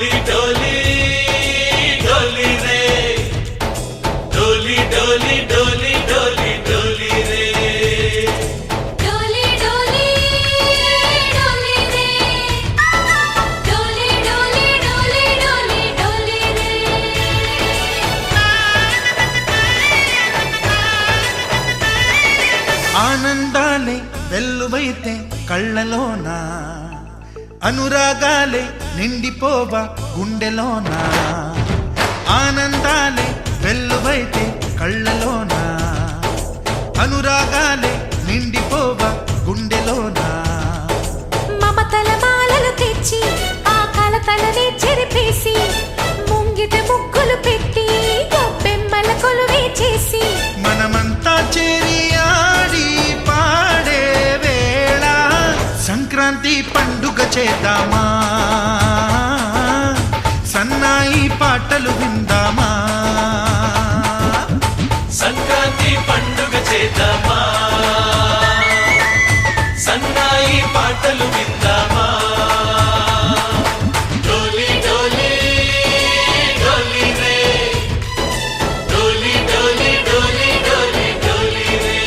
डोली डोली डोली रे डोली डोली डोली डोली डोली रे डोली डोली डोली रे डोली डोली डोली डोली डोली रे ఆనందాలే వెల్లువైతే కళ్ళలోనా అనురాగాలే నిండిపోవా గుండెలోనా ఆనందాలే వెల్లువైతే కళ్ళలోనా అనురాగాలే నిండిపోవా గుండెలోనా మమతల మాలలు తెచ్చి ఆ కలతలని చెరిపేసి ముంగిట ముగ్గులు పెట్టి గొప్పెమ్మల కొలువే చేసి మనమంతా చేరి ఆడి పాడే వేళ సంక్రాంతి పండుగ చేద్దామా సన్నాయి పాటలు విందామా సంక్రాంతి పండుగ చేద్దామా సన్నాయి పాటలు విందామా డోలి డోలి డోలి రే డోలి డోలి డోలి డోలి డోలి రే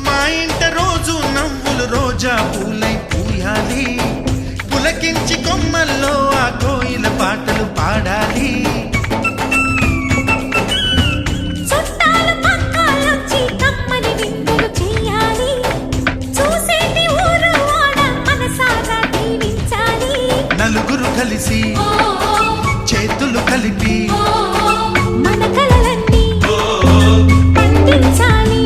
మా ఇంట రోజు నవ్వులు రోజా పూలై పూయాలి పులకించి కొమ్మల్లో ఆ కోయిల పాటలు పాడాలి చుట్టాలు పక్కాలొచ్చి కమ్మని విందులు చెయ్యాలి చూసేటి ఊరు వాడ మనసారా దీవించాలి నలుగురు కలిసి చేతులు కలిపి మన కలలన్నీ పండించాలి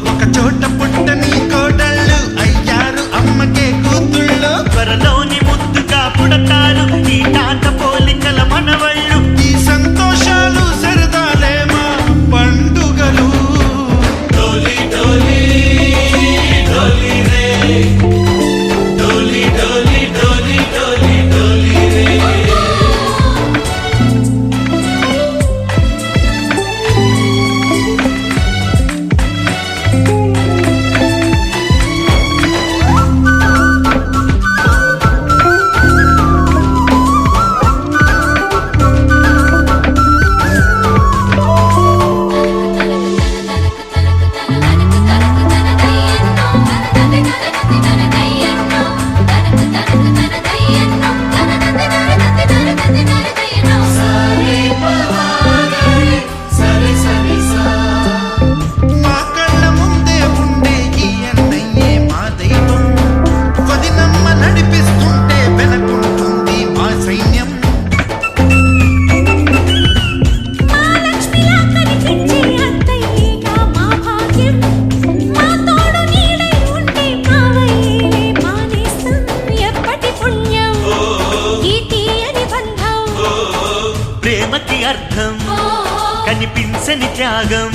ఒక చోట పుట్టని కోడళ్ళు అయ్యారు అమ్మకే కూతుళ్ళు త్వరలోని ముద్దుగా పుడతారు ఈ తాత పోలికల మనవళ్ళు ఈ సంతోషాలు సరదాలే మా పండుగలు డోలి డోలి డోలి రే డోలి డోలి డోలి డోలి డోలి రే మా కళ్ళ ముందే ఉండే ఈ అన్నయ్యే మా దైవం వదినమ్మ నడిపిస్తుంటే వెనకుంటుంది మా సైన్యం మా లక్ష్మిలా కనిపించే అత్తయ్యేగా మా భాగ్యం మా తోడు నీడై ఉండే కావయ్యే మా నేస్తం ఎప్పటి పుణ్యం ఈ తీయని బంధం ప్రేమకి అర్థం కనిపించని త్యాగం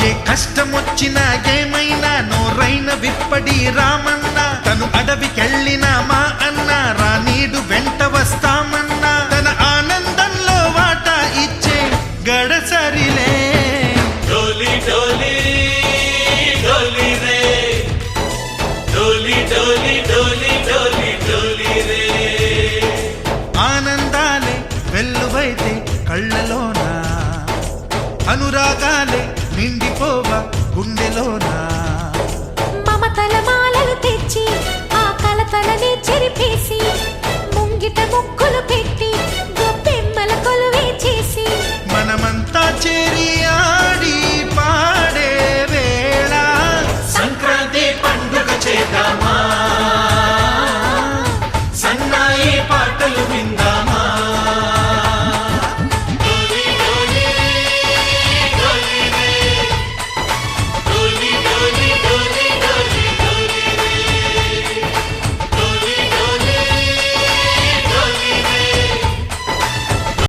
ఏ కష్టం వచ్చినా ఏమైనా నోరైన విప్పడి రామన్న తను అడవికెళ్ళిన మా అన్న రానీడు వెంట వస్తామన్నా తన ఆనందంలో వాటా ఇచ్చే గడసరిలే डोली डोली डोली रे डोली डोली डोली डोली डोली रे ఆనందాలే వెల్లువైతే కళ్ళలోనా అనురాగాలే నిండిపోవా గుండెలోనా మమతల మాలలు తెచ్చి ఆ కలతలని చెరిపేసి ముంగిట ముగ్గులు పెట్టి గొప్పెమ్మల కొలువే చేసి మనమంతా చేరి